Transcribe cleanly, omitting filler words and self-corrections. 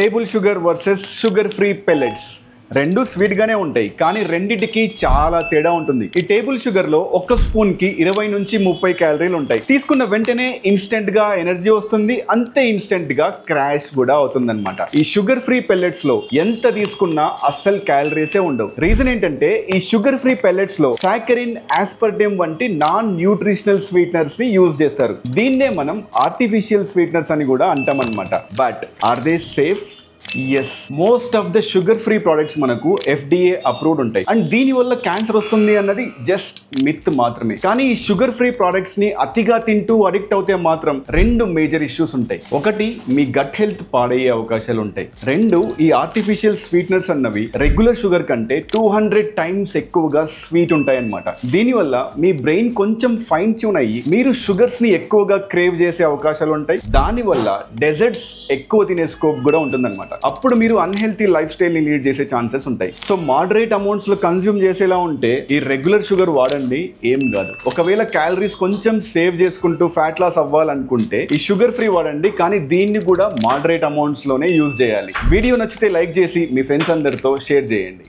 Table sugar versus sugar free pellets. రెండు sweet గానే ఉంటాయి, కానీ రెండిటికి చాలా తేడా ఉంటుంది. ఈ టేబుల్ షుగర్ లో ఒక్క స్పూన్ కి 20 నుంచి 30 క్యాలరీలు ఉంటాయి. తీసుకున్న వెంటనే ఇన్స్టెంట్ గా ఎనర్జీ వస్తుంది, అంతే ఇన్స్టెంట్ గా క్రాష్ కూడా అవుతుంది అనమాట. ఈ షుగర్ ఫ్రీ పెల్లెట్స్ లో ఎంత తీసుకున్నా అస్సలు క్యాలరీసే ఉండవు. రీజన్ ఏంటంటే ఈ షుగర్ ఫ్రీ పెల్లెట్స్ లో సాకరిన్, ఆస్పర్టేమ్ వంటి నాన్ న్యూట్రిషనల్ స్వీట్నర్స్ ని యూజ్ చేస్తారు. దీన్నే మనం ఆర్టిఫిషియల్ స్వీట్నర్స్ అని కూడా అంటాం అనమాట. But are they safe? Yes, most of the sugar free products మనకు FDA అప్రూవ్డ్ ఉంటాయి. అండ్ దీని వల్ల క్యాన్సర్ వస్తుంది అన్నది జస్ట్ మిత్ మాత్రమే. కానీ ఈ షుగర్ ఫ్రీ ప్రొడక్ట్స్ ని అతిగా తింటూ అడిక్ట్ అవుతే మాత్రం రెండు మేజర్ ఇష్యూస్ ఉంటాయి. ఒకటి, మీ గట్ హెల్త్ పాడయ్యే అవకాశాలు ఉంటాయి. రెండు, ఈ ఆర్టిఫిషియల్ స్వీట్నర్స్ అన్నవి రెగ్యులర్ షుగర్ కంటే 200 టైమ్స్ ఎక్కువగా స్వీట్ ఉంటాయి అన్నమాట. దీనివల్ల మీ బ్రెయిన్ కొంచెం ఫైన్ ట్యూన్ అయ్యి మీరు షుగర్స్ ని ఎక్కువగా క్రేవ్ చేసే అవకాశాలు ఉంటాయి. దానివల్ల డెజర్ట్స్ ఎక్కువ తినే స్కోప్ కూడా ఉంటుందన్నమాట. అప్పుడు మీరు అన్హెల్తీ లైఫ్ స్టైల్ ని లీడ్ చేసే ఛాన్సెస్ ఉంటాయి. సో మోడరేట్ అమౌంట్స్ లో కన్స్యూమ్ చేసేలా ఉంటే ఈ రెగ్యులర్ షుగర్ వాడండి, ఏం కాదు. ఒకవేళ క్యాలరీస్ కొంచెం సేవ్ చేసుకుంటూ ఫ్యాట్ లాస్ అవ్వాలనుకుంటే ఈ షుగర్ ఫ్రీ వాడండి, కానీ దీన్ని కూడా మోడరేట్ అమౌంట్స్ లోనే యూజ్ చేయాలి. వీడియో నచ్చితే లైక్ చేసి మీ ఫ్రెండ్స్ అందరితో షేర్ చేయండి.